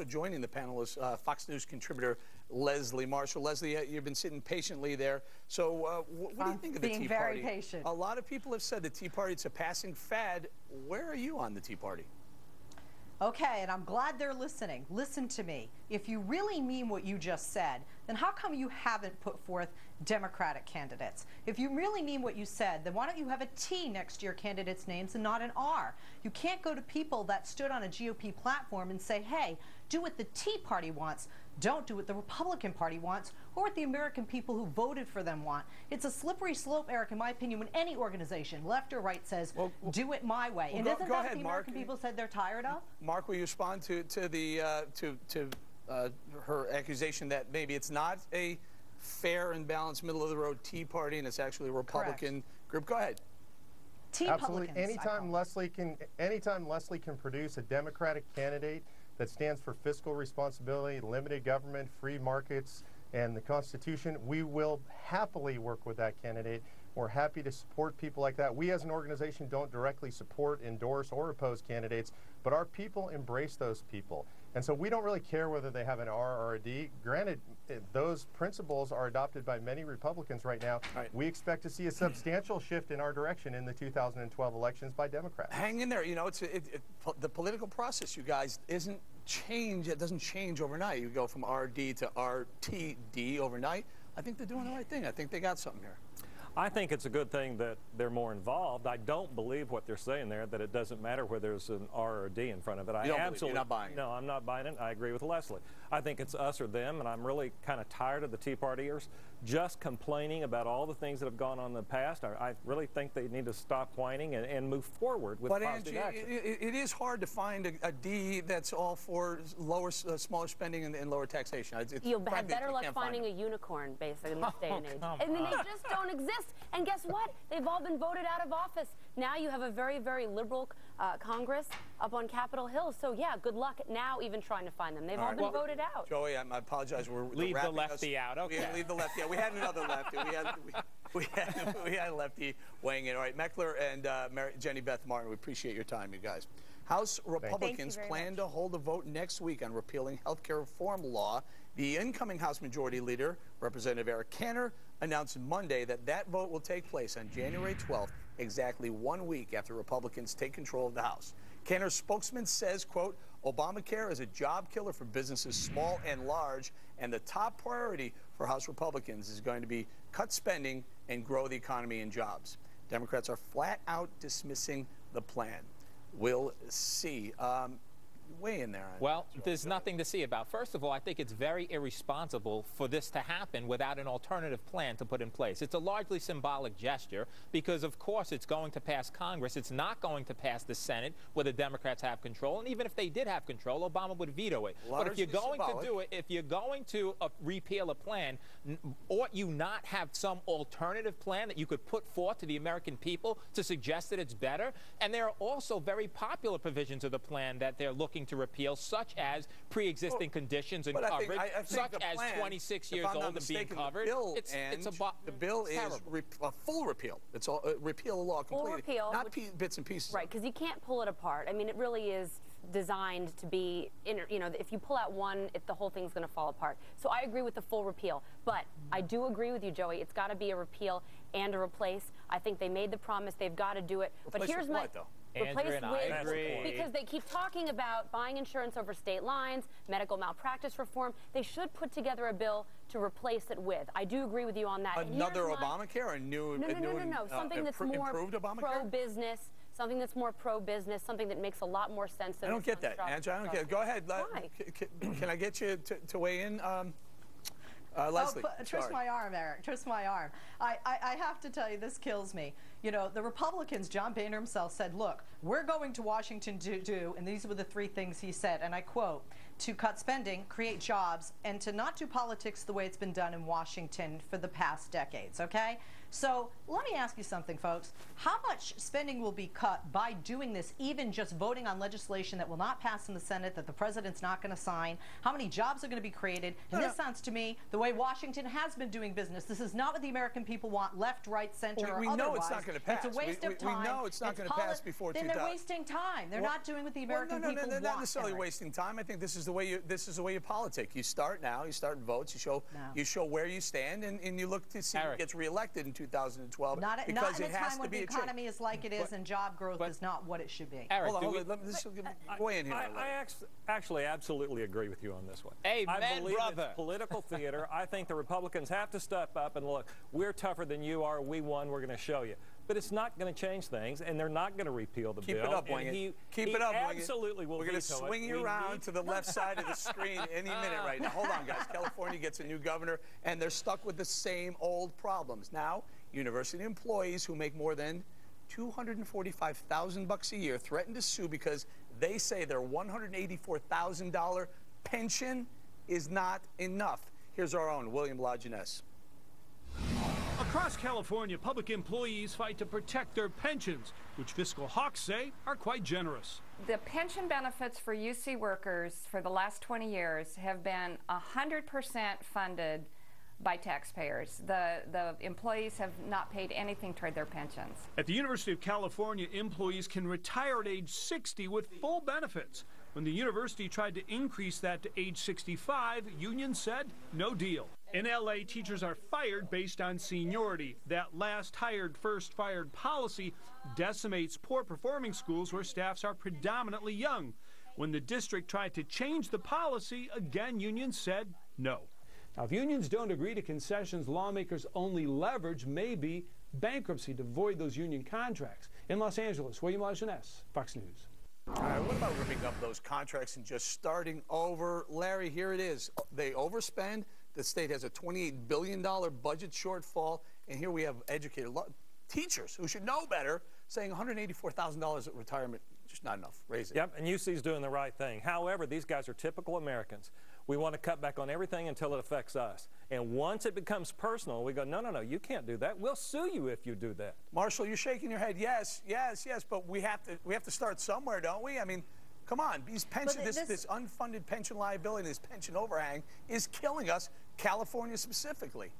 Also joining the panel is Fox News contributor Leslie Marshall. Leslie, you've been sitting patiently there. So what do you think of the Tea Party? Being very patient. A lot of people have said the Tea Party, it's a passing fad. Where are you on the Tea Party? Okay, and I'm glad they're listening. Listen to me. If you really mean what you just said, then how come you haven't put forth Democratic candidates? If you really mean what you said, then why don't you have a T next to your candidates' names and not an R? You can't go to people that stood on a GOP platform and say, hey, do what the Tea Party wants. Don't do what the Republican Party wants or what the American people who voted for them want. It's a slippery slope, Eric, in my opinion, when any organization, left or right, says, do it my way. And isn't that what the American people said they're tired of? Mark, will you respond to her accusation that maybe it's not a fair and balanced middle-of-the-road Tea Party and it's actually a Republican group? Go ahead. Absolutely. Anytime Leslie can produce a Democratic candidate that stands for fiscal responsibility, limited government, free markets, and the Constitution, we will happily work with that candidate. We're happy to support people like that. We as an organization don't directly support, endorse, or oppose candidates, but our people embrace those people. And so we don't really care whether they have an R or a D. Granted, those principles are adopted by many Republicans right now. Right. We expect to see a substantial shift in our direction in the 2012 elections by Democrats. Hang in there. You know, the political process, you guys, isn't change. It doesn't change overnight. You go from RD to RTD overnight. I think they're doing the right thing. I think they got something here. I think it's a good thing that they're more involved. I don't believe what they're saying there, that it doesn't matter whether there's an R or a D in front of it. You're not buying it? No, I'm not buying it. I agree with Leslie. I think it's us or them, and I'm really kind of tired of the Tea Partiers just complaining about all the things that have gone on in the past. I really think they need to stop whining and move forward with positive action. It is hard to find a D that's all for smaller spending and lower taxation. You'll have better luck finding a unicorn, basically, in this day and age. I mean, they just don't exist. And guess what? They've all been voted out of office. Now you have a very, very liberal Congress up on Capitol Hill. So, yeah, good luck now even trying to find them. They've all been voted out. Joey, I apologize. Leave the lefty out. Okay. Leave the lefty out. We had another lefty. We had a lefty weighing in. All right, Meckler and Jenny Beth Martin, we appreciate your time, you guys. House Republicans plan to hold a vote next week on repealing health care reform law. The incoming House Majority Leader, Representative Eric Cantor, announced Monday that that vote will take place on January 12th, exactly 1 week after Republicans take control of the House. Cantor's spokesman says, quote, Obamacare is a job killer for businesses small and large, and the top priority for House Republicans is going to be cut spending and grow the economy and jobs. Democrats are flat out dismissing the plan. We'll see. Weigh in there. Well, there's nothing to see about. First of all, I think it's very irresponsible for this to happen without an alternative plan to put in place. It's a largely symbolic gesture because, of course, it's going to pass Congress. It's not going to pass the Senate where the Democrats have control. And even if they did have control, Obama would veto it. But if you're going to do it, if you're going to repeal a plan, ought you not have some alternative plan that you could put forth to the American people to suggest that it's better? And there are also very popular provisions of the plan that they're looking to repeal, such as pre-existing conditions and coverage, such as 26 years old and being covered. The bill is a full repeal. It's all repeal the law completely, full repeal, not bits and pieces. Right, because you can't pull it apart. I mean, it really is designed to be, you know, if you pull out one, the whole thing's going to fall apart. So I agree with the full repeal. But I do agree with you, Joey. It's got to be a repeal and a replace. I think they made the promise. They've got to do it. But here's my... What, though? Replace with, because they keep talking about buying insurance over state lines, medical malpractice reform. They should put together a bill to replace it with. I do agree with you on that. Another Obamacare, a new, no. Something that's more pro-business. Something that's more pro-business. Something that makes a lot more sense. Than I don't get that, Angela. I don't get it. Go ahead. Why? Can I get you to weigh in? Leslie. Twist my arm, Eric. Twist my arm. I have to tell you, this kills me. You know, the Republicans, John Boehner himself said, look, we're going to Washington to do, and these were the three things he said, and I quote, to cut spending, create jobs, and to not do politics the way it's been done in Washington for the past decades, okay? So let me ask you something, folks. How much spending will be cut by doing this, even just voting on legislation that will not pass in the Senate, that the president's not going to sign? How many jobs are going to be created? And this sounds to me the way Washington has been doing business. This is not what the American people want, left, right, center, or otherwise. We know it's not going to pass. It's a waste of time. We know it's not going to pass before 2000. Then they're wasting time. They're not doing what the American people want. They're not necessarily wasting time. I think this is the the way you politic. You start now. You start in votes. You show where you stand, and you look to see who gets reelected in 2012. Not in a time when the economy is like it is and job growth is not what it should be. Eric, hold on. Let me just weigh in here. I actually absolutely agree with you on this one. Amen, I believe brother. It's political theater. I think the Republicans have to step up and look. We're tougher than you are. We won. We're going to show you. But it's not going to change things, and they're not going to repeal the bill. Keep it up, Wing. Keep it up, Wing. Absolutely will. We're going to swing you around to the left side of the screen any minute right now. Hold on, guys. California gets a new governor, and they're stuck with the same old problems. Now, university employees who make more than $245,000 a year threaten to sue because they say their $184,000 pension is not enough. Here's our own William Lajeunesse. Across California, public employees fight to protect their pensions, which fiscal hawks say are quite generous. The pension benefits for UC workers for the last 20 years have been 100% funded by taxpayers. The employees have not paid anything toward their pensions. At the University of California, employees can retire at age 60 with full benefits. When the university tried to increase that to age 65, unions said no deal. In LA, teachers are fired based on seniority. That last hired, first fired policy decimates poor performing schools where staffs are predominantly young. When the district tried to change the policy, again, unions said no. Now, if unions don't agree to concessions, lawmakers' only leverage may be bankruptcy to void those union contracts. In Los Angeles, William Lajeunesse, Fox News. All right, what about ripping up those contracts and just starting over? Larry, here it is. They overspend. The state has a $28 billion budget shortfall, and here we have educated teachers who should know better saying $184,000 at retirement, just not enough. Raise it. Yep, and UC's doing the right thing. However, these guys are typical Americans. We want to cut back on everything until it affects us. And once it becomes personal, we go, no, no, no, you can't do that. We'll sue you if you do that. Marshall, you're shaking your head. Yes, yes, yes, but we have to start somewhere, don't we? I mean, come on, these pension, this unfunded pension liability, this pension overhang is killing us, California specifically.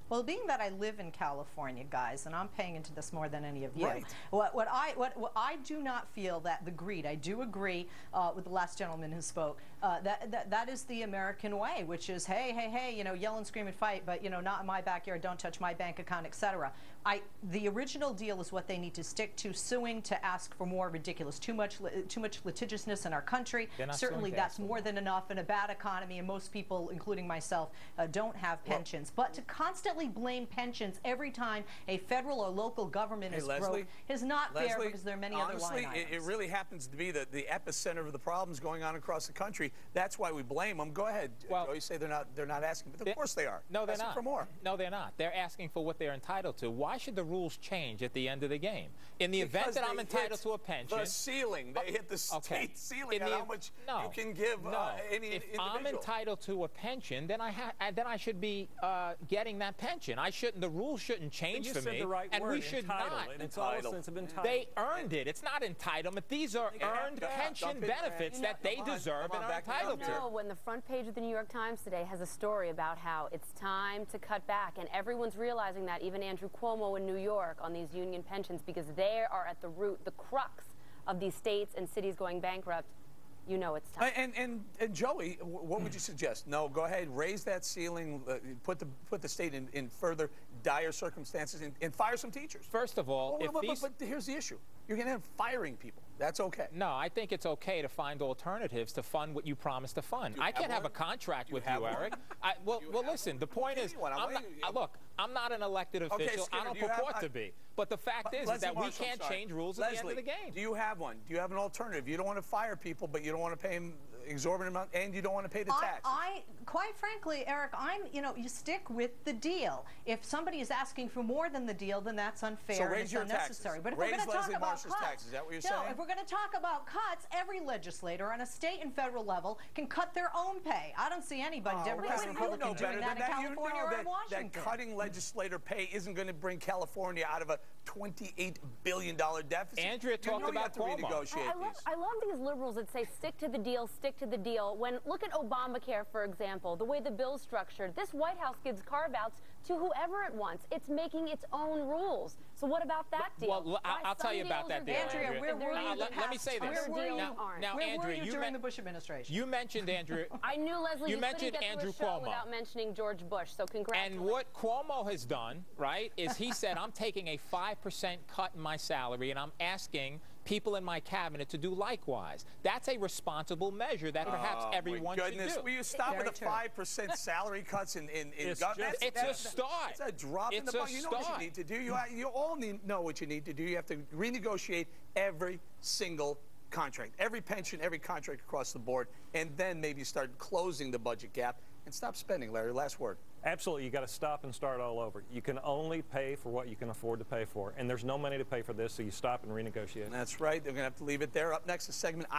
Well, being that I live in California, guys, and I'm paying into this more than any of you, right. what I do not feel that the greed, I do agree with the last gentleman who spoke, that is the American way, which is, hey, hey, hey, you know, yell and scream and fight, but, you know, not in my backyard, don't touch my bank account, etc. The original deal is what they need to stick to, suing to ask for more ridiculous, too much litigiousness in our country. Certainly that's more than enough in a bad economy, and most people, including myself, don't have pensions. But to constantly blame pensions every time a federal or local government is broke is not fair, because there are many other line items. It really happens to be the epicenter of the problems going on across the country. That's why we blame them. Go ahead. Well, you say they're not asking, but of course they are. No, they're not. For more. No, they're not. They're asking for what they're entitled to. Why should the rules change at the end of the game? In the event that I'm entitled to a pension, the ceiling. They hit the state ceiling on how much you can give any if individual. I'm entitled to a pension, then I should be getting that pension. The rules shouldn't change for me, and we should not. It's all a sense of entitlement. They earned it. It's not entitlement. These are earned pension benefits that they deserve and are entitled to. You know, when the front page of the New York Times today has a story about how it's time to cut back, and everyone's realizing that, even Andrew Cuomo in New York, on these union pensions, because they are at the root, the crux of these states and cities going bankrupt. You know it's time. And Joey, what would you suggest? No, go ahead, raise that ceiling, put the state in further dire circumstances, and fire some teachers. First of all, but here's the issue: you're going to end up firing people. That's okay. No, I think it's okay to find alternatives to fund what you promised to fund. I can't have a contract with you, Eric. Well, listen, the point is, look, I'm not an elected official. I don't purport to be. But the fact is that we can't change rules at the end of the game. Do you have one? Do you have an alternative? You don't want to fire people, but you don't want to pay them exorbitant amount, and you don't want to pay the tax. Quite frankly, Eric, you stick with the deal. If somebody is asking for more than the deal, then that's unfair and it's unnecessary. But if we're going to talk about cuts, is that what you're saying? If we're going to talk about cuts, every legislator on a state and federal level can cut their own pay. I don't see anybody, Democrats and Republicans, doing that in California or in Washington. That cutting legislator pay isn't going to bring California out of a $28 billion deficit. Andrea talked about Cuomo. I love these liberals that say stick to the deal, stick to the deal. When look at Obamacare, for example, the way the bill's structured. This White House gives carve-outs to whoever it wants. It's making its own rules. So what about that deal? Well, I'll tell you about that deal, Andrea. Let me say this. Now, Andrea, during the Bush administration. You mentioned Andrew. I knew, Leslie, you mentioned couldn't get Andrew to a show Cuomo without mentioning George Bush. So congratulations. And what Cuomo has done, right, is he said, I'm taking a 5% cut in my salary, and I'm asking people in my cabinet to do likewise. That's a responsible measure that perhaps everyone should do. Will you stop with the 5% salary cuts in government? It's a start. It's a drop in the bucket. You know what you need to do. You all know what you need to do. You have to renegotiate every single contract, every pension, every contract across the board, and then maybe start closing the budget gap and stop spending. Larry, last word. Absolutely. You got to stop and start all over. You can only pay for what you can afford to pay for, and there's no money to pay for this, so you stop and renegotiate. That's right. They're going to have to leave it there. Up next, a segment